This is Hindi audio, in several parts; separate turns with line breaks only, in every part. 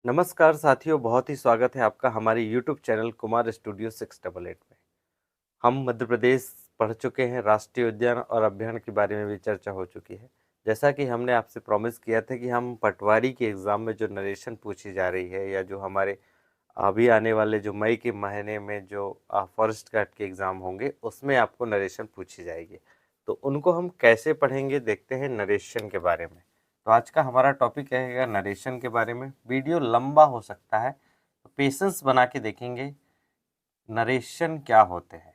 नमस्कार साथियों, बहुत ही स्वागत है आपका हमारे YouTube चैनल कुमार स्टूडियो 688 में। हम मध्य प्रदेश पढ़ चुके हैं, राष्ट्रीय उद्यान और अभ्यारण्य के बारे में भी चर्चा हो चुकी है। जैसा कि हमने आपसे प्रॉमिस किया था कि हम पटवारी के एग्ज़ाम में जो नरेशन पूछी जा रही है या जो हमारे अभी आने वाले जो मई के महीने में जो फॉरेस्ट गार्ड के एग्ज़ाम होंगे उसमें आपको नरेशन पूछी जाएगी। तो उनको हम कैसे पढ़ेंगे, देखते हैं नरेशन के बारे में। तो आज का हमारा टॉपिक रहेगा नरेशन के बारे में। वीडियो लंबा हो सकता है तो पेशेंस बना के देखेंगे नरेशन क्या होते हैं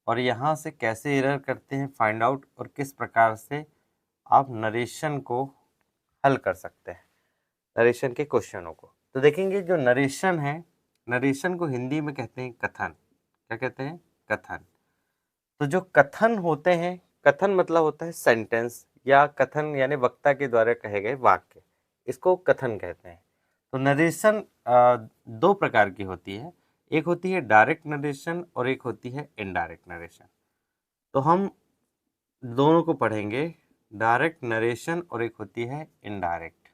और यहाँ से कैसे एरर करते हैं फाइंड आउट, और किस प्रकार से आप नरेशन को हल कर सकते हैं, नरेशन के क्वेश्चनों को। तो देखेंगे जो नरेशन है, नरेशन को हिंदी में कहते हैं कथन। क्या कहते हैं? कथन। तो जो कथन होते हैं, कथन मतलब होता है सेंटेंस, या कथन यानी वक्ता के द्वारा कहे गए वाक्य, इसको कथन कहते हैं। तो नरेशन दो प्रकार की होती है, एक होती है डायरेक्ट नरेशन और एक होती है इनडायरेक्ट नरेशन। तो हम दोनों को पढ़ेंगे, डायरेक्ट नरेशन और एक होती है इनडायरेक्ट।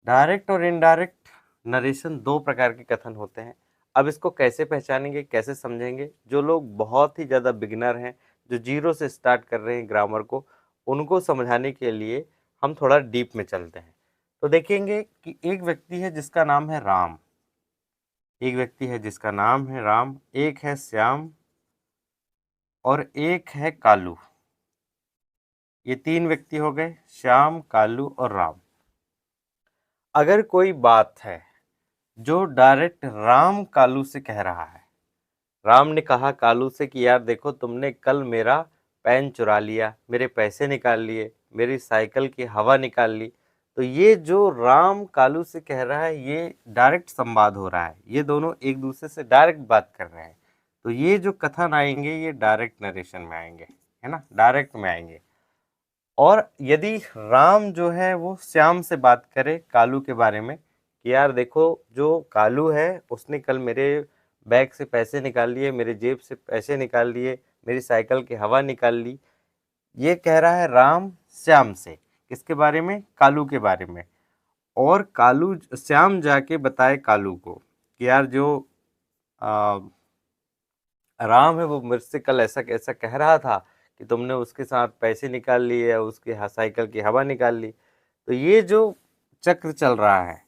डायरेक्ट और इनडायरेक्ट नरेशन दो प्रकार के कथन होते हैं। अब इसको कैसे पहचानेंगे, कैसे समझेंगे? जो लोग बहुत ही ज़्यादा बिगिनर हैं, जो जीरो से स्टार्ट कर रहे हैं ग्रामर को, उनको समझाने के लिए हम थोड़ा डीप में चलते हैं। तो देखेंगे कि एक व्यक्ति है जिसका नाम है राम, एक व्यक्ति है जिसका नाम है राम, एक है श्याम और एक है कालू। ये तीन व्यक्ति हो गए, श्याम, कालू और राम। अगर कोई बात है जो डायरेक्ट राम कालू से कह रहा है, राम ने कहा कालू से कि यार देखो, तुमने कल मेरा पेन चुरा लिया, मेरे पैसे निकाल लिए, मेरी साइकिल की हवा निकाल ली। तो ये जो राम कालू से कह रहा है, ये डायरेक्ट संवाद हो रहा है, ये दोनों एक दूसरे से डायरेक्ट बात कर रहे हैं। तो ये जो कथन आएंगे ये डायरेक्ट नरेशन में आएंगे, है ना, डायरेक्ट में आएंगे। और यदि राम जो है वो श्याम से बात करे कालू के बारे में कि यार देखो, जो कालू है उसने कल मेरे बैग से पैसे निकाल लिए, मेरे जेब से पैसे निकाल लिए, मेरी साइकिल की हवा निकाल ली, ये कह रहा है राम श्याम से। किसके बारे में? कालू के बारे में। और कालू, श्याम जाके बताए कालू को कि यार जो आ, राम है वो मुझसे कल ऐसा कैसा कह रहा था कि तुमने उसके साथ पैसे निकाल लिए या उसके साइकिल की हवा निकाल ली। तो ये जो चक्र चल रहा है,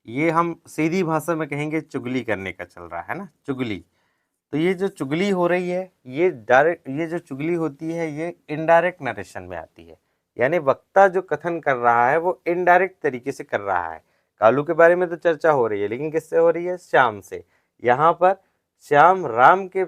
ये हम सीधी भाषा में कहेंगे चुगली करने का चल रहा है ना, चुगली। तो ये जो चुगली हो रही है, ये डायरेक्ट, ये जो चुगली होती है ये इनडायरेक्ट नरेशन में आती है। यानी वक्ता जो कथन कर रहा है वो इनडायरेक्ट तरीके से कर रहा है। कालू के बारे में तो चर्चा हो रही है, लेकिन किससे हो रही है? श्याम से। यहाँ पर श्याम राम के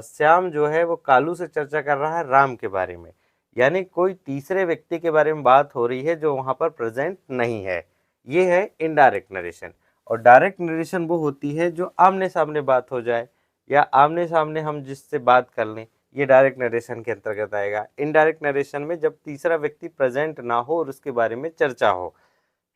श्याम जो है वो कालू से चर्चा कर रहा है राम के बारे में। यानी कोई तीसरे व्यक्ति के बारे में बात हो रही है जो वहाँ पर प्रेजेंट नहीं है। ये है इनडायरेक्ट नरेशन। और डायरेक्ट नरेशन वो होती है जो आमने सामने बात हो जाए या आमने सामने हम जिससे बात कर लें, ये डायरेक्ट नरेशन के अंतर्गत आएगा। इनडायरेक्ट नरेशन में जब तीसरा व्यक्ति प्रेजेंट ना हो और उसके बारे में चर्चा हो,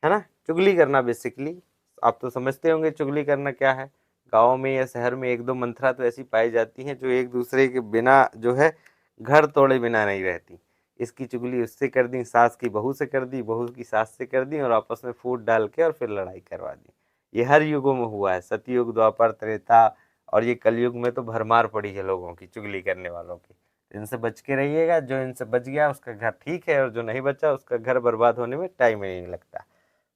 है ना। चुगली करना बेसिकली, आप तो समझते होंगे चुगली करना क्या है। गाँव में या शहर में एक दो मंत्रा तो ऐसी पाई जाती हैं जो एक दूसरे के बिना जो है घर तोड़े बिना नहीं रहती। इसकी चुगली उससे कर दी, सास की बहू से कर दी, बहू की सास से कर दी, और आपस में फूट डाल के और फिर लड़ाई करवा दी। ये हर युगों में हुआ है, सतयुग, द्वापर, त्रेता और ये कलयुग में तो भरमार पड़ी है लोगों की, चुगली करने वालों की। इनसे बच के रहिएगा। जो इनसे बच गया उसका घर ठीक है, और जो नहीं बचा उसका घर बर्बाद होने में टाइम ही नहीं लगता।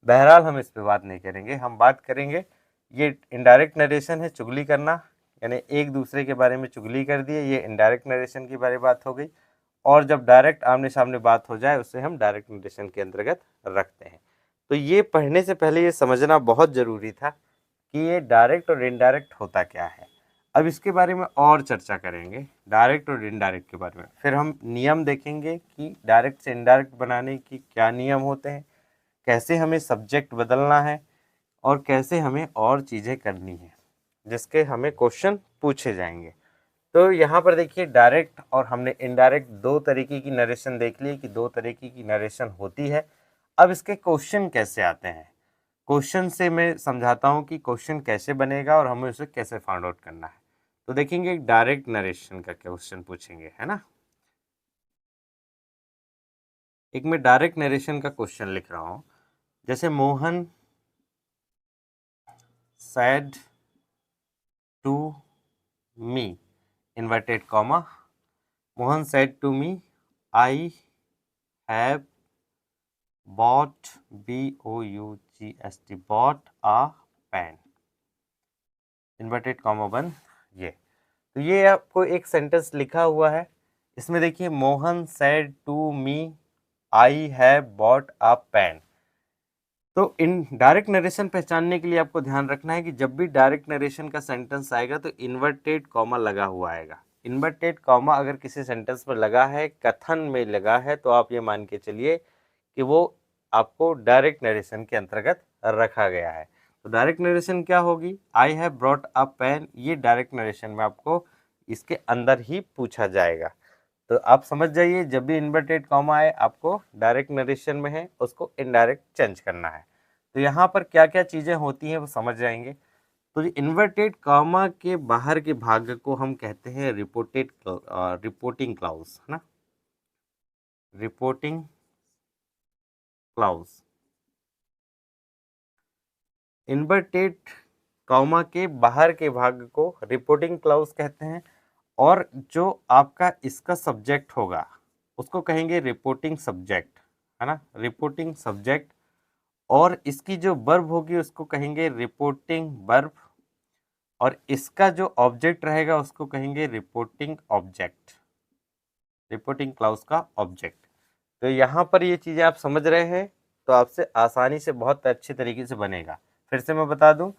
बहरहाल हम इस पे बात नहीं करेंगे, हम बात करेंगे ये इनडायरेक्ट नरेशन है, चुगली करना, यानी एक दूसरे के बारे में चुगली कर दिए, ये इनडायरेक्ट नरेशन की बारे बात हो गई। और जब डायरेक्ट आमने सामने बात हो जाए उसे हम डायरेक्ट नरेशन के अंतर्गत रखते हैं। तो ये पढ़ने से पहले ये समझना बहुत ज़रूरी था कि ये डायरेक्ट और इनडायरेक्ट होता क्या है। अब इसके बारे में और चर्चा करेंगे, डायरेक्ट और इनडायरेक्ट के बारे में। फिर हम नियम देखेंगे कि डायरेक्ट से इनडायरेक्ट बनाने की क्या नियम होते हैं, कैसे हमें सब्जेक्ट बदलना है, और कैसे हमें और चीज़ें करनी है जिसके हमें क्वेश्चन पूछे जाएंगे। तो यहाँ पर देखिए, डायरेक्ट और हमने इनडायरेक्ट दो तरीके की नरेशन देख ली कि दो तरीके की नरेशन होती है। अब इसके क्वेश्चन कैसे आते हैं, क्वेश्चन से मैं समझाता हूँ कि क्वेश्चन कैसे बनेगा और हमें उसे कैसे फाइंड आउट करना है। तो देखेंगे एक डायरेक्ट नरेशन का क्वेश्चन पूछेंगे, है ना। एक मैं डायरेक्ट नरेशन का क्वेश्चन लिख रहा हूँ। जैसे Mohan said to me, inverted comma, Mohan said to me, I have bought, B-O-U-G-S-T, bought a pen, inverted comma बंद। ये तो ये आपको एक सेंटेंस लिखा हुआ है, इसमें देखिए Mohan said to me, I have bought a pen। तो इन डायरेक्ट नरेशन पहचानने के लिए आपको ध्यान रखना है कि जब भी डायरेक्ट नरेशन का सेंटेंस आएगा तो इन्वर्टेड कॉमा लगा हुआ आएगा। इन्वर्टेड कॉमा अगर किसी सेंटेंस पर लगा है, कथन में लगा है, तो आप ये मान के चलिए कि वो आपको डायरेक्ट नरेशन के अंतर्गत रखा गया है। तो डायरेक्ट नरेशन क्या होगी? I have brought a pen, ये डायरेक्ट नरेशन में आपको इसके अंदर ही पूछा जाएगा। तो आप समझ जाइए, जब भी इन्वर्टेड कॉमा आए आपको डायरेक्ट नरेशन में है, उसको इनडायरेक्ट चेंज करना है। तो यहाँ पर क्या क्या चीज़ें होती हैं वो समझ जाएंगे। तो इन्वर्टेड कॉमा के बाहर के भाग को हम कहते हैं रिपोर्टिंग क्लाउज, है ना, रिपोर्टिंग क्लाउज। इन्वर्टेड कॉमा के बाहर के भाग को रिपोर्टिंग क्लाउज कहते हैं, और जो आपका इसका सब्जेक्ट होगा उसको कहेंगे रिपोर्टिंग सब्जेक्ट, है ना, रिपोर्टिंग सब्जेक्ट। और इसकी जो वर्ब होगी उसको कहेंगे रिपोर्टिंग वर्ब, और इसका जो ऑब्जेक्ट रहेगा उसको कहेंगे रिपोर्टिंग ऑब्जेक्ट, रिपोर्टिंग क्लाउज का ऑब्जेक्ट। तो यहाँ पर ये चीज़ें आप समझ रहे हैं तो आपसे आसानी से बहुत अच्छे तरीके से बनेगा। फिर से मैं बता दूं,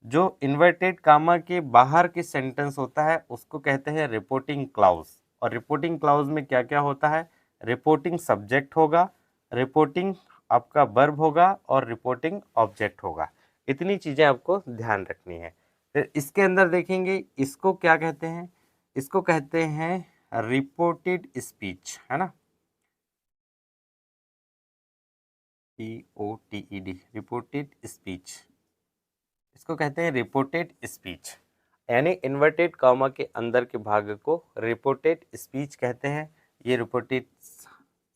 जो इन्वर्टेड कामा के बाहर के सेंटेंस होता है उसको कहते हैं रिपोर्टिंग क्लाउज। और रिपोर्टिंग क्लाउज में क्या क्या होता है? रिपोर्टिंग सब्जेक्ट होगा, रिपोर्टिंग आपका वर्ब होगा, और रिपोर्टिंग ऑब्जेक्ट होगा। इतनी चीज़ें आपको ध्यान रखनी है। फिर इसके अंदर देखेंगे, इसको क्या कहते हैं? इसको कहते हैं रिपोर्टेड स्पीच, है ना, POTED, रिपोर्टेड स्पीच। इसको कहते हैं रिपोर्टेड स्पीच, यानी इन्वर्टेड कॉमा के अंदर के भाग को रिपोर्टेड स्पीच कहते हैं। ये रिपोर्टेड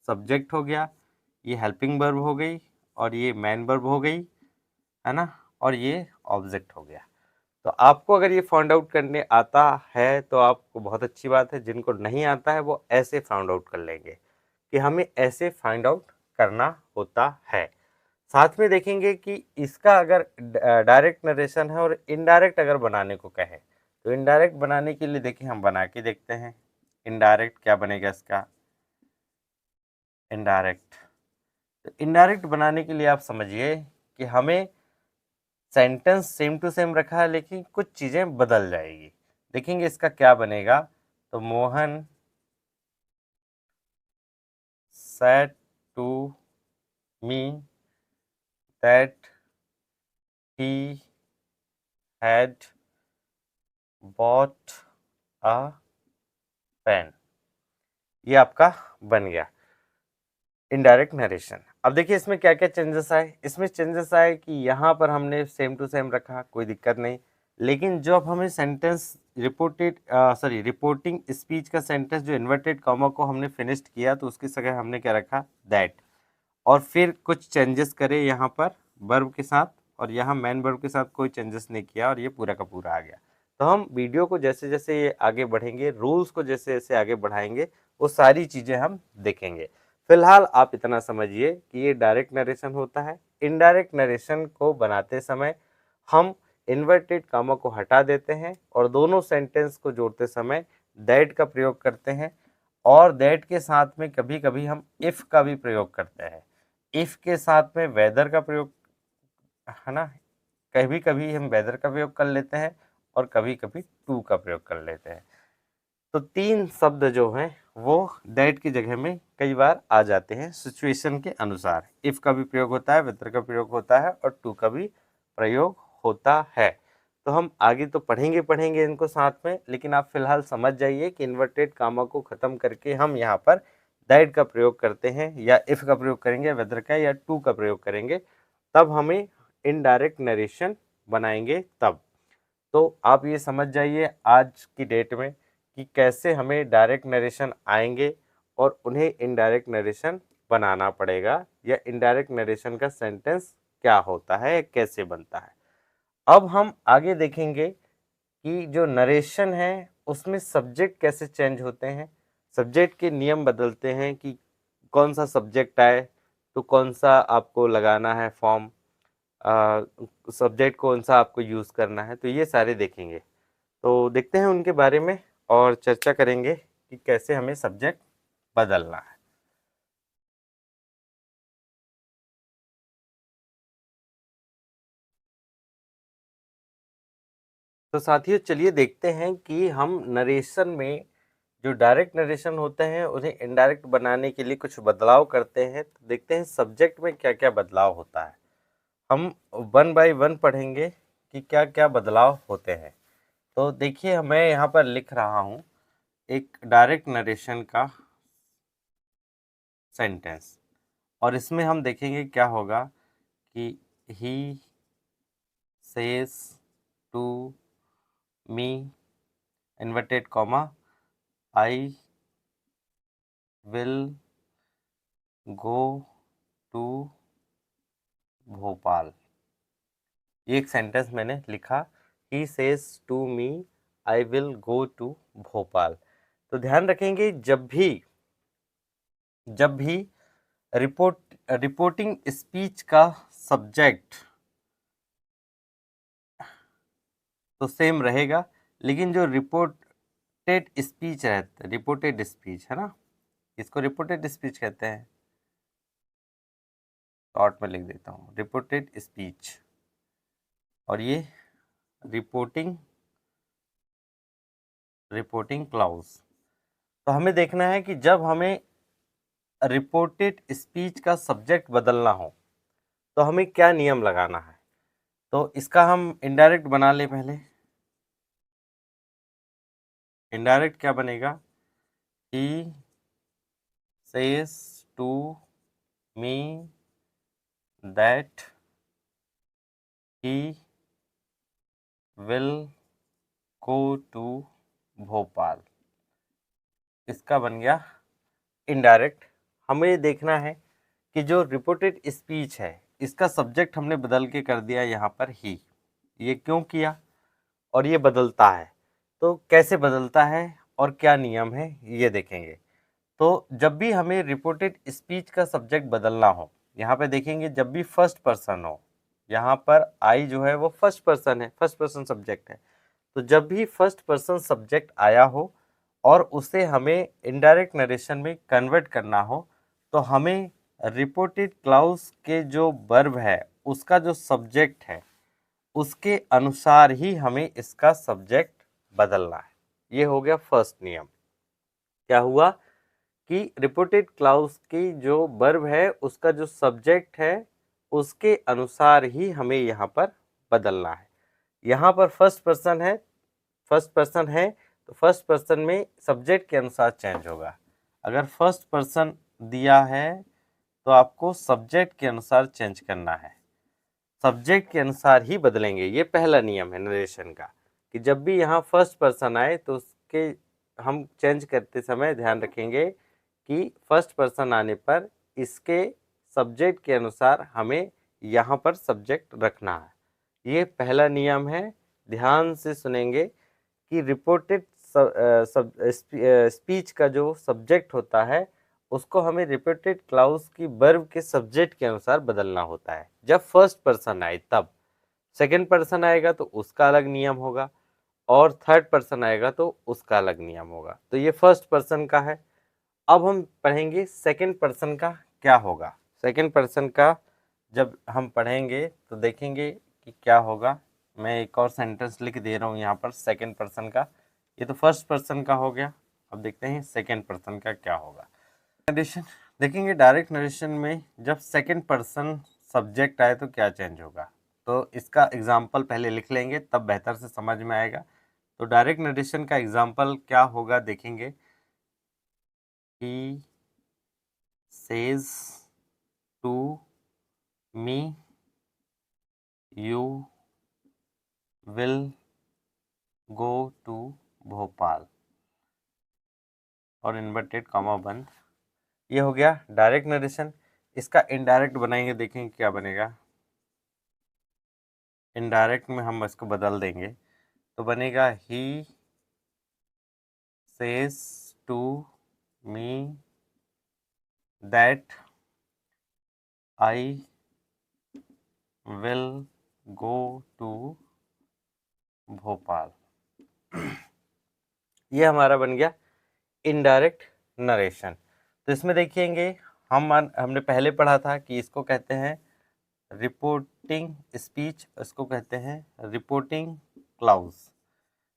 सब्जेक्ट हो गया, ये हेल्पिंग वर्ब हो गई, और ये मैन वर्ब हो गई, है ना, और ये ऑब्जेक्ट हो गया। तो आपको अगर ये फाइंड आउट करने आता है तो आपको बहुत अच्छी बात है, जिनको नहीं आता है वो ऐसे फाइंड आउट कर लेंगे कि हमें ऐसे फाइंड आउट करना होता है। साथ में देखेंगे कि इसका अगर डायरेक्ट नरेशन है और इनडायरेक्ट अगर बनाने को कहे तो इनडायरेक्ट बनाने के लिए देखिए हम बना के देखते हैं। इनडायरेक्ट क्या बनेगा इसका? इनडायरेक्ट, तो इनडायरेक्ट बनाने के लिए आप समझिए कि हमें सेंटेंस सेम टू सेम रखा है लेकिन कुछ चीज़ें बदल जाएगी। देखेंगे इसका क्या बनेगा। तो Mohan said to me that he had bought a pen, ये आपका बन गया इनडायरेक्ट नरेशन। अब देखिए इसमें क्या क्या चेंजेस आए। इसमें चेंजेस आए कि यहाँ पर हमने सेम टू सेम रखा, कोई दिक्कत नहीं, लेकिन जो अब हमें सेंटेंस रिपोर्टिंग स्पीच का सेंटेंस जो इन्वर्टेड कॉमा को हमने फिनिश्ड किया तो उसकी जगह हमने क्या रखा? दैट। और फिर कुछ चेंजेस करे यहाँ पर वर्ब के साथ, और यहाँ मैन वर्ब के साथ कोई चेंजेस नहीं किया, और ये पूरा का पूरा आ गया। तो हम वीडियो को जैसे जैसे ये आगे बढ़ेंगे, रूल्स को जैसे जैसे आगे बढ़ाएंगे, वो सारी चीज़ें हम देखेंगे। फिलहाल आप इतना समझिए कि ये डायरेक्ट नरेशन होता है। इनडायरेक्ट नरेशन को बनाते समय हम इन्वर्टेड कामा को हटा देते हैं और दोनों सेंटेंस को जोड़ते समय दैट का प्रयोग करते हैं, और दैट के साथ में कभी कभी हम इफ़ का भी प्रयोग करते हैं। इफ़ के साथ में वेदर का प्रयोग, है ना, कभी कभी हम वेदर का प्रयोग कर लेते हैं और कभी कभी टू का प्रयोग कर लेते हैं। तो तीन शब्द जो हैं वो दैट की जगह में कई बार आ जाते हैं सिचुएशन के अनुसार। इफ़ का भी प्रयोग होता है, वेदर का प्रयोग होता है, और टू का भी प्रयोग होता है। तो हम आगे तो पढ़ेंगे इनको साथ में, लेकिन आप फिलहाल समझ जाइए कि इन्वर्टेड कामा को ख़त्म करके हम यहाँ पर दैट का प्रयोग करते हैं, या इफ़ का प्रयोग करेंगे, वेदर का, या टू का प्रयोग करेंगे, तब हमें इनडायरेक्ट नरेशन बनाएंगे तब। तो आप ये समझ जाइए आज की डेट में कि कैसे हमें डायरेक्ट नरेशन आएंगे और उन्हें इनडायरेक्ट नरेशन बनाना पड़ेगा, या इनडायरेक्ट नरेशन का सेंटेंस क्या होता है, कैसे बनता है। अब हम आगे देखेंगे कि जो नरेशन है उसमें सब्जेक्ट कैसे चेंज होते हैं, सब्जेक्ट के नियम बदलते हैं कि कौन सा सब्जेक्ट आए तो कौन सा आपको लगाना है फॉर्म, सब्जेक्ट कौन सा आपको यूज़ करना है, तो ये सारे देखेंगे। तो देखते हैं उनके बारे में और चर्चा करेंगे कि कैसे हमें सब्जेक्ट बदलना है। तो साथियों चलिए देखते हैं कि हम नरेशन में जो डायरेक्ट नरेशन होते हैं उन्हें इनडायरेक्ट बनाने के लिए कुछ बदलाव करते हैं। तो देखते हैं सब्जेक्ट में क्या क्या बदलाव होता है। हम वन बाय वन पढ़ेंगे कि क्या क्या बदलाव होते हैं। तो देखिए मैं यहाँ पर लिख रहा हूँ एक डायरेक्ट नरेशन का सेंटेंस, और इसमें हम देखेंगे क्या होगा कि he says to me inverted comma I will go to Bhopal. ये एक सेंटेंस मैंने लिखा, he says to me I will go to Bhopal. तो ध्यान रखेंगे जब भी रिपोर्टिंग स्पीच का सब्जेक्ट तो सेम रहेगा, लेकिन जो रिपोर्टेड स्पीच रहता है, रिपोर्टेड स्पीच है ना, इसको रिपोर्टेड स्पीच कहते हैं। शॉर्ट में लिख देता हूँ रिपोर्टेड स्पीच, और ये रिपोर्टिंग क्लाउज। तो हमें देखना है कि जब हमें रिपोर्टेड स्पीच का सब्जेक्ट बदलना हो तो हमें क्या नियम लगाना है। तो इसका हम इनडायरेक्ट बना ले पहले। इनडायरेक्ट क्या बनेगा, he says to me that he will go to Bhopal. इसका बन गया इनडायरेक्ट। हमें देखना है कि जो रिपोर्टेड स्पीच है इसका सब्जेक्ट हमने बदल के कर दिया यहाँ पर ही। ये क्यों किया और ये बदलता है, तो कैसे बदलता है और क्या नियम है ये देखेंगे। तो जब भी हमें रिपोर्टेड स्पीच का सब्जेक्ट बदलना हो, यहाँ पे देखेंगे जब भी फर्स्ट पर्सन हो, यहाँ पर आई जो है वो फर्स्ट पर्सन है, फर्स्ट पर्सन सब्जेक्ट है। तो जब भी फर्स्ट पर्सन सब्जेक्ट आया हो और उसे हमें इनडायरेक्ट नरेशन में कन्वर्ट करना हो, तो हमें रिपोर्टेड क्लाउज के जो वर्ब है उसका जो सब्जेक्ट है उसके अनुसार ही हमें इसका सब्जेक्ट बदलना है। ये हो गया फर्स्ट नियम। क्या हुआ कि रिपोर्टेड क्लाउज की जो वर्ब है उसका जो सब्जेक्ट है उसके अनुसार ही हमें यहाँ पर बदलना है। यहाँ पर फर्स्ट पर्सन है तो फर्स्ट पर्सन में सब्जेक्ट के अनुसार चेंज होगा। अगर फर्स्ट पर्सन दिया है तो आपको सब्जेक्ट के अनुसार चेंज करना है, सब्जेक्ट के अनुसार ही बदलेंगे। ये पहला नियम है नरेशन का कि जब भी यहाँ फर्स्ट पर्सन आए तो उसके हम चेंज करते समय ध्यान रखेंगे कि फर्स्ट पर्सन आने पर इसके सब्जेक्ट के अनुसार हमें यहाँ पर सब्जेक्ट रखना है। ये पहला नियम है। ध्यान से सुनेंगे कि रिपोर्टेड स्पीच का जो सब्जेक्ट होता है उसको हमें रिपीटेड क्लाउज की वर्ब के सब्जेक्ट के अनुसार बदलना होता है। जब फर्स्ट पर्सन आए तब, सेकंड पर्सन आएगा तो उसका अलग नियम होगा, और थर्ड पर्सन आएगा तो उसका अलग नियम होगा। तो ये फर्स्ट पर्सन का है। अब हम पढ़ेंगे सेकंड पर्सन का क्या होगा। सेकंड पर्सन का जब हम पढ़ेंगे तो देखेंगे कि क्या होगा। मैं एक और सेंटेंस लिख दे रहा हूँ यहाँ पर सेकंड पर्सन का। ये तो फर्स्ट पर्सन का हो गया, अब देखते हैं सेकंड पर्सन का क्या होगा। नरेशन देखेंगे, डायरेक्ट नरेशन में जब सेकंड पर्सन सब्जेक्ट आए तो क्या चेंज होगा। तो इसका एग्जाम्पल पहले लिख लेंगे तब बेहतर से समझ में आएगा। तो डायरेक्ट नरेशन का एग्जाम्पल क्या होगा देखेंगे। He says to me you will go to Bhopal, और इन्वर्टेड कॉमा बंद। ये हो गया डायरेक्ट नरेशन। इसका इनडायरेक्ट बनाएंगे, देखेंगे क्या बनेगा। इनडायरेक्ट में हम इसको बदल देंगे तो बनेगा he says to me that I will go to Bhopal. ये हमारा बन गया इनडायरेक्ट नरेशन। तो इसमें देखिएंगे हमने पहले पढ़ा था कि इसको कहते हैं रिपोर्टिंग स्पीच, इसको कहते हैं रिपोर्टिंग क्लाउज।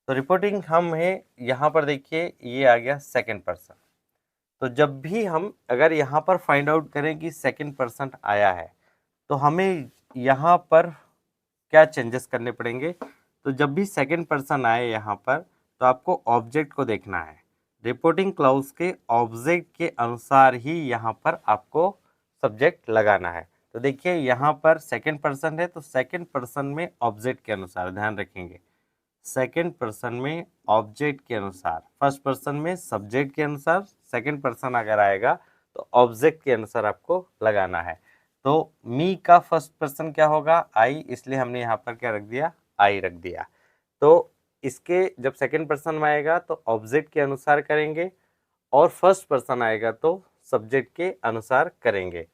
तो रिपोर्टिंग हम है यहाँ पर देखिए ये आ गया सेकंड पर्सन। तो जब भी हम अगर यहाँ पर फाइंड आउट करें कि सेकंड पर्सन आया है तो हमें यहाँ पर क्या चेंजेस करने पड़ेंगे। तो जब भी सेकंड पर्सन आए यहाँ पर तो आपको ऑब्जेक्ट को देखना है। रिपोर्टिंग क्लाउज के ऑब्जेक्ट के अनुसार ही यहाँ पर आपको सब्जेक्ट लगाना है। तो देखिए यहाँ पर सेकंड पर्सन है तो सेकंड पर्सन में ऑब्जेक्ट के अनुसार, ध्यान रखेंगे सेकंड पर्सन में ऑब्जेक्ट के अनुसार, फर्स्ट पर्सन में सब्जेक्ट के अनुसार, सेकंड पर्सन अगर आएगा तो ऑब्जेक्ट के अनुसार आपको लगाना है। तो मी का फर्स्ट पर्सन क्या होगा, आई, इसलिए हमने यहाँ पर क्या रख दिया, आई रख दिया। तो इसके जब सेकंड पर्सन में आएगा तो ऑब्जेक्ट के अनुसार करेंगे और फर्स्ट पर्सन आएगा तो सब्जेक्ट के अनुसार करेंगे।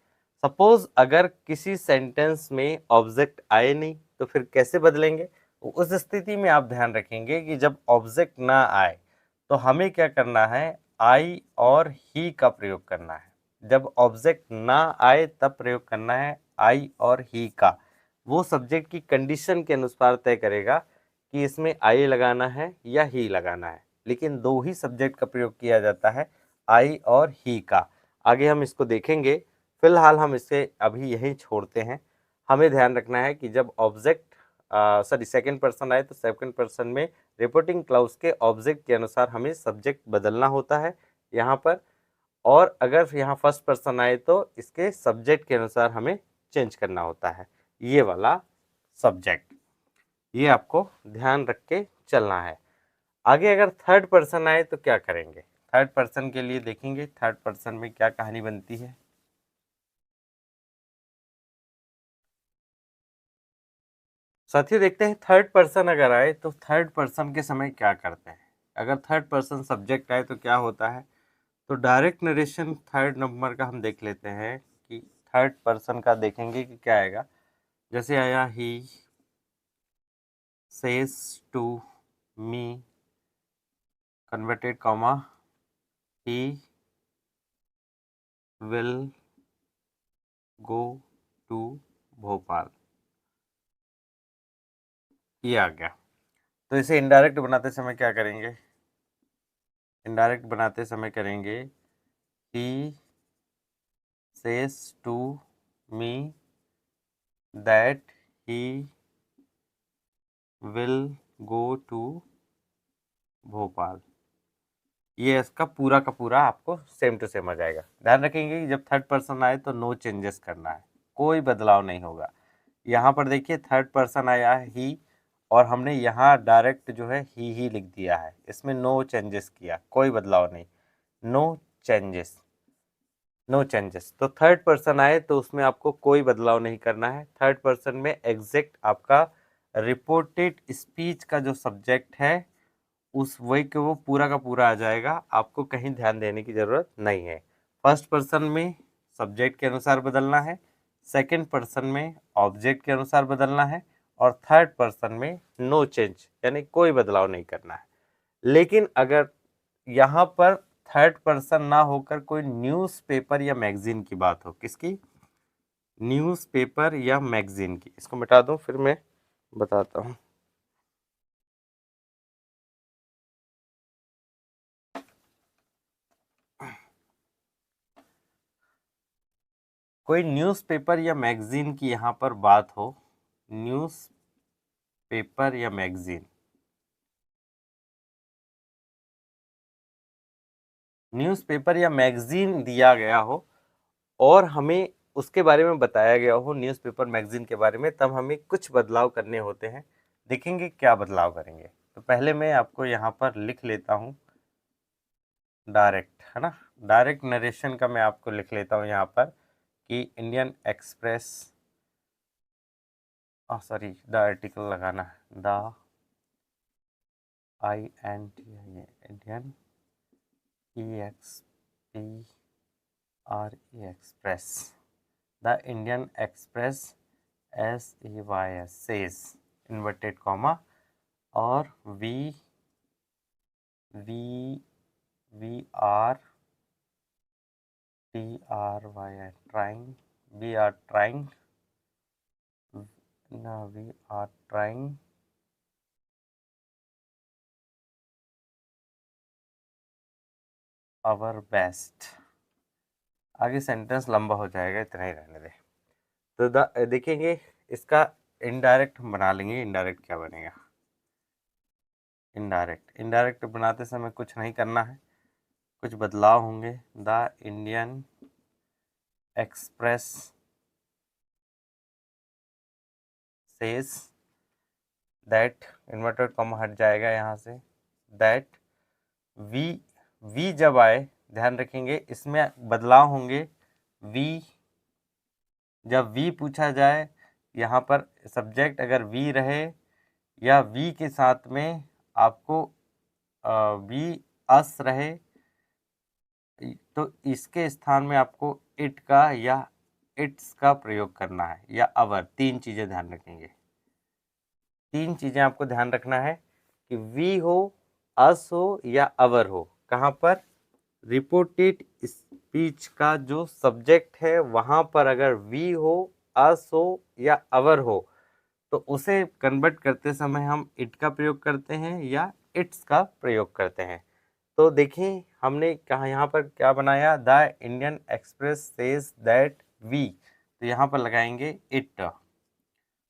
सपोज अगर किसी सेंटेंस में ऑब्जेक्ट आए नहीं तो फिर कैसे बदलेंगे। उस स्थिति में आप ध्यान रखेंगे कि जब ऑब्जेक्ट ना आए तो हमें क्या करना है, आई और ही का प्रयोग करना है। जब ऑब्जेक्ट ना आए तब प्रयोग करना है आई और ही का। वो सब्जेक्ट की कंडीशन के अनुसार तय करेगा कि इसमें आई लगाना है या ही लगाना है, लेकिन दो ही सब्जेक्ट का प्रयोग किया जाता है, आई और ही का। आगे हम इसको देखेंगे, फिलहाल हम इसे अभी यहीं छोड़ते हैं। हमें ध्यान रखना है कि जब ऑब्जेक्ट सेकंड पर्सन आए तो सेकंड पर्सन में रिपोर्टिंग क्लाउज के ऑब्जेक्ट के अनुसार हमें सब्जेक्ट बदलना होता है यहाँ पर, और अगर यहाँ फर्स्ट पर्सन आए तो इसके सब्जेक्ट के अनुसार हमें चेंज करना होता है ये वाला सब्जेक्ट। ये आपको ध्यान रख के चलना है। आगे अगर थर्ड पर्सन आए तो क्या करेंगे, थर्ड पर्सन के लिए देखेंगे थर्ड पर्सन में क्या कहानी बनती है। साथियों देखते हैं थर्ड पर्सन अगर आए तो थर्ड पर्सन के समय क्या करते हैं। अगर थर्ड पर्सन सब्जेक्ट आए तो क्या होता है। तो डायरेक्ट नरेशन थर्ड नंबर का हम देख लेते हैं कि थर्ड पर्सन का देखेंगे कि क्या आएगा। जैसे आया he says to me converted comma he will go to Bhopal, ये आ गया। तो इसे इनडायरेक्ट बनाते समय क्या करेंगे, इनडायरेक्ट बनाते समय करेंगे he says to me that he will go to Bhopal. ये इसका पूरा का पूरा आपको सेम टू सेम आ जाएगा। ध्यान रखेंगे कि जब थर्ड पर्सन आए तो नो चेंजेस करना है, कोई बदलाव नहीं होगा। यहाँ पर देखिए थर्ड पर्सन आया है ही और हमने यहाँ डायरेक्ट जो है ही लिख दिया है, इसमें नो चेंजेस किया, कोई बदलाव नहीं, नो चेंजेस, नो चेंजेस। तो थर्ड पर्सन आए तो उसमें आपको कोई बदलाव नहीं करना है। थर्ड पर्सन में एग्जैक्ट आपका रिपोर्टेड स्पीच का जो सब्जेक्ट है उस वही के वो पूरा का पूरा आ जाएगा, आपको कहीं ध्यान देने की ज़रूरत नहीं है। फर्स्ट पर्सन में सब्जेक्ट के अनुसार बदलना है, सेकंड पर्सन में ऑब्जेक्ट के अनुसार बदलना है, और थर्ड पर्सन में नो चेंज यानी कोई बदलाव नहीं करना है। लेकिन अगर यहाँ पर थर्ड पर्सन ना होकर कोई न्यूज़पेपर या मैगजीन की बात हो, किसकी, न्यूज़पेपर या मैगजीन की, इसको मिटा दूं फिर मैं बताता हूँ। कोई न्यूज़पेपर या मैगजीन की यहाँ पर बात हो, न्यूज़पेपर या मैगजीन, न्यूज़पेपर या मैगजीन दिया गया हो और हमें उसके बारे में बताया गया हो न्यूज़पेपर मैगजीन के बारे में, तब हमें कुछ बदलाव करने होते हैं। देखेंगे क्या बदलाव करेंगे। तो पहले मैं आपको यहाँ पर लिख लेता हूँ डायरेक्ट, है ना, डायरेक्ट नरेशन का मैं आपको लिख लेता हूँ यहाँ पर कि Indian Express, sorry the article लगाना है, the INT Indian Express, the Indian Express SEYS says inverted comma और we are TRY trying, we are trying, no, we are trying our best। आगे सेंटेंस लंबा हो जाएगा, इतना ही रहने दे। तो देखेंगे इसका इनडायरेक्ट हम बना लेंगे। इनडायरेक्ट क्या बनेगा? इनडायरेक्ट बनाते समय कुछ नहीं करना है, कुछ बदलाव होंगे। The Indian Express says that, inverted comma हट जाएगा यहाँ से, दैट वी जब आए, ध्यान रखेंगे इसमें बदलाव होंगे। वी, जब वी पूछा जाए यहाँ पर सब्जेक्ट अगर वी रहे या वी के साथ में आपको वी अस रहे तो इसके स्थान में आपको इट का या इट्स का प्रयोग करना है, या अवर। तीन चीज़ें ध्यान रखेंगे, तीन चीज़ें आपको ध्यान रखना है कि वी हो, अस हो या अवर हो। कहाँ पर? रिपोर्टेड स्पीच का जो सब्जेक्ट है वहाँ पर अगर वी हो, अस हो या अवर हो तो उसे कन्वर्ट करते समय हम इट का प्रयोग करते हैं या इट्स का प्रयोग करते हैं। तो देखिए हमने कहा यहाँ पर क्या बनाया, the Indian Express says that we, तो यहाँ पर लगाएंगे इट,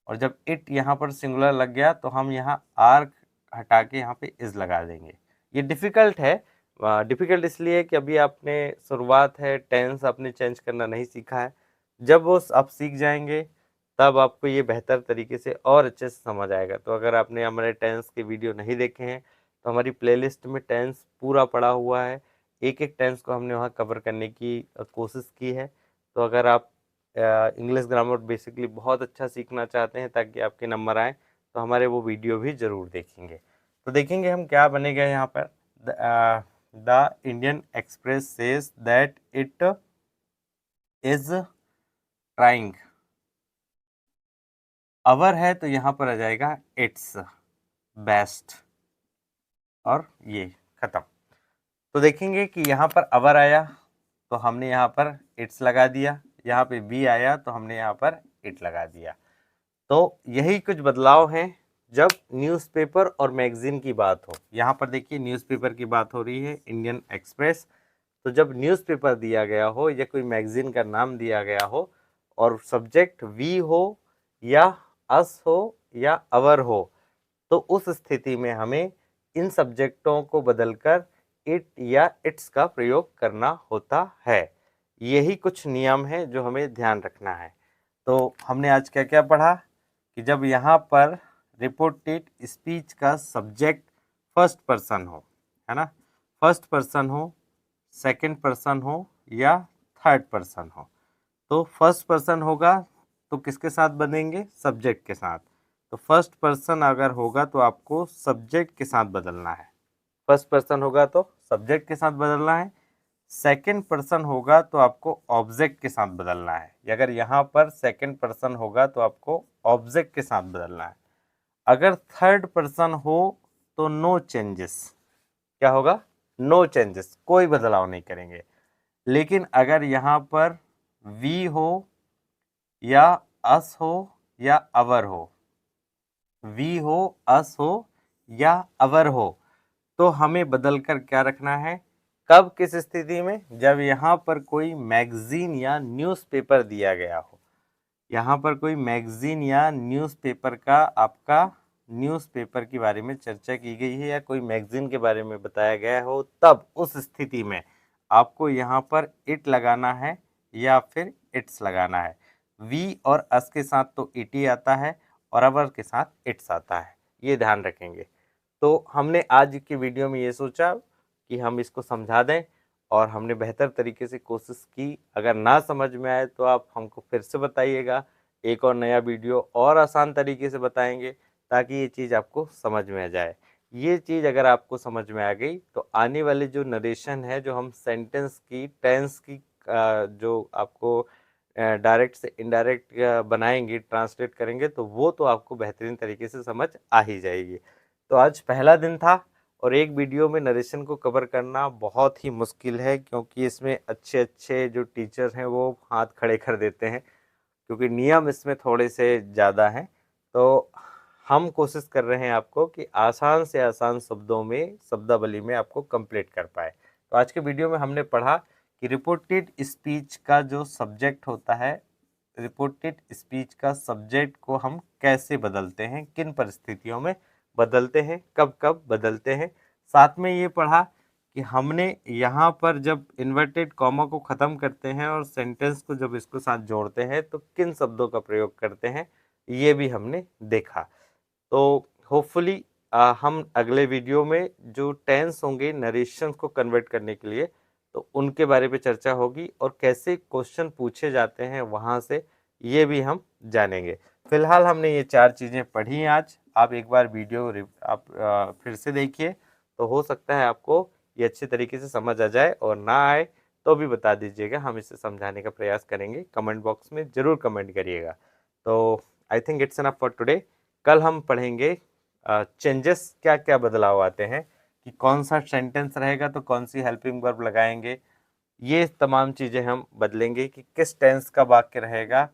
और जब इट यहाँ पर सिंगुलर लग गया तो हम यहाँ आर हटा के यहाँ पे इज लगा देंगे। ये डिफ़िकल्ट है, डिफ़िकल्ट इसलिए कि अभी आपने शुरुआत है, टेंस आपने चेंज करना नहीं सीखा है। जब वो आप सीख जाएंगे तब आपको ये बेहतर तरीके से और अच्छे से समझ आएगा। तो अगर आपने हमारे टेंस के वीडियो नहीं देखे हैं तो हमारी प्लेलिस्ट में टेंस पूरा पड़ा हुआ है, एक एक टेंस को हमने वहाँ कवर करने की कोशिश की है। तो अगर आप इंग्लिश ग्रामर बेसिकली बहुत अच्छा सीखना चाहते हैं ताकि आपके नंबर आए तो हमारे वो वीडियो भी ज़रूर देखेंगे। तो देखेंगे हम क्या बनेगा यहाँ पर, the Indian Express says that it is trying, our है तो यहाँ पर आ जाएगा इट्स बेस्ट, और ये खत्म। तो देखेंगे कि यहाँ पर अवर आया तो हमने यहाँ पर इट्स लगा दिया, यहाँ पे बी आया तो हमने यहाँ पर इट लगा दिया। तो यही कुछ बदलाव हैं जब न्यूज़पेपर और मैगजीन की बात हो। यहाँ पर देखिए न्यूज़पेपर की बात हो रही है, इंडियन एक्सप्रेस। तो जब न्यूज़पेपर दिया गया हो या कोई मैगजीन का नाम दिया गया हो और सब्जेक्ट वी हो या अस हो या अवर हो तो उस स्थिति में हमें इन सब्जेक्टों को बदलकर इट या इट्स का प्रयोग करना होता है। यही कुछ नियम है जो हमें ध्यान रखना है। तो हमने आज क्या क्या पढ़ा कि जब यहाँ पर रिपोर्टेड स्पीच का सब्जेक्ट फर्स्ट पर्सन हो, है ना, फर्स्ट पर्सन हो, सेकंड पर्सन हो या थर्ड पर्सन हो, तो फर्स्ट पर्सन होगा तो किसके साथ बदलेंगे? सब्जेक्ट के साथ। तो फर्स्ट पर्सन अगर होगा तो आपको सब्जेक्ट के साथ बदलना है, फर्स्ट पर्सन होगा तो सब्जेक्ट के साथ बदलना है। सेकंड पर्सन होगा तो आपको ऑब्जेक्ट के साथ बदलना है। अगर यहाँ पर सेकंड पर्सन होगा तो आपको ऑब्जेक्ट के साथ बदलना है। अगर थर्ड पर्सन हो तो नो चेंजेस, क्या होगा? नो चेंजेस, कोई बदलाव नहीं करेंगे। लेकिन अगर यहाँ पर वी हो या अस हो या अवर हो, वी हो, अस हो या अवर हो, तो हमें बदलकर क्या रखना है? कब, किस स्थिति में? जब यहाँ पर कोई मैगजीन या न्यूज़पेपर दिया गया हो, यहाँ पर कोई मैगजीन या न्यूज़पेपर का आपका न्यूज़पेपर के बारे में चर्चा की गई है या कोई मैगजीन के बारे में बताया गया हो, तब उस स्थिति में आपको यहाँ पर इट लगाना है या फिर इट्स लगाना है। वी और अस के साथ तो इट ही आता है और अवर के साथ इट्स आता है, ये ध्यान रखेंगे। तो हमने आज की वीडियो में ये सोचा कि हम इसको समझा दें और हमने बेहतर तरीके से कोशिश की। अगर ना समझ में आए तो आप हमको फिर से बताइएगा, एक और नया वीडियो और आसान तरीके से बताएंगे ताकि ये चीज़ आपको समझ में आ जाए। ये चीज़ अगर आपको समझ में आ गई तो आने वाले जो नरेशन है, जो हम सेंटेंस की टेंस की जो आपको डायरेक्ट से इनडायरेक्ट बनाएंगे, ट्रांसलेट करेंगे, तो वो तो आपको बेहतरीन तरीके से समझ आ ही जाएगी। तो आज पहला दिन था और एक वीडियो में नरेशन को कवर करना बहुत ही मुश्किल है, क्योंकि इसमें अच्छे अच्छे जो टीचर हैं वो हाथ खड़े कर देते हैं, क्योंकि नियम इसमें थोड़े से ज़्यादा हैं। तो हम कोशिश कर रहे हैं आपको कि आसान से आसान शब्दों में, शब्दावली में आपको कंप्लीट कर पाए। तो आज के वीडियो में हमने पढ़ा कि रिपोर्टेड स्पीच का जो सब्जेक्ट होता है, रिपोर्टेड स्पीच का सब्जेक्ट को हम कैसे बदलते हैं, किन परिस्थितियों में बदलते हैं, कब कब बदलते हैं। साथ में ये पढ़ा कि हमने यहाँ पर जब इन्वर्टेड कॉमा को ख़त्म करते हैं और सेंटेंस को जब इसको साथ जोड़ते हैं तो किन शब्दों का प्रयोग करते हैं, ये भी हमने देखा। तो होपफुली हम अगले वीडियो में जो टेंस होंगे नरेशन को कन्वर्ट करने के लिए, तो उनके बारे में चर्चा होगी और कैसे क्वेश्चन पूछे जाते हैं वहाँ से, ये भी हम जानेंगे। फिलहाल हमने ये 4 चीज़ें पढ़ी आज। आप एक बार वीडियो आप फिर से देखिए, तो हो सकता है आपको ये अच्छे तरीके से समझ आ जाए, और ना आए तो भी बता दीजिएगा, हम इसे समझाने का प्रयास करेंगे। कमेंट बॉक्स में ज़रूर कमेंट करिएगा। तो I think it's enough for today. कल हम पढ़ेंगे चेंजेस, क्या क्या बदलाव आते हैं, कि कौन सा सेंटेंस रहेगा तो कौन सी हेल्पिंग वर्ब लगाएंगे, ये तमाम चीज़ें हम बदलेंगे कि किस टेंस का वाक्य रहेगा।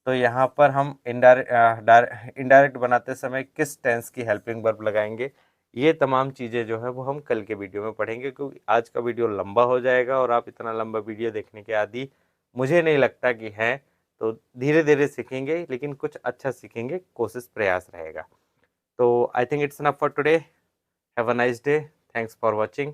तो यहाँ पर हम इनडायरेक्ट बनाते समय किस टेंस की हेल्पिंग वर्ब लगाएंगे, ये तमाम चीज़ें जो है वो हम कल के वीडियो में पढ़ेंगे, क्योंकि आज का वीडियो लंबा हो जाएगा और आप इतना लंबा वीडियो देखने के आदी मुझे नहीं लगता कि हैं। तो धीरे धीरे सीखेंगे, लेकिन कुछ अच्छा सीखेंगे, कोशिश प्रयास रहेगा। तो I think it's enough for today. Have a nice day. Thanks for watching.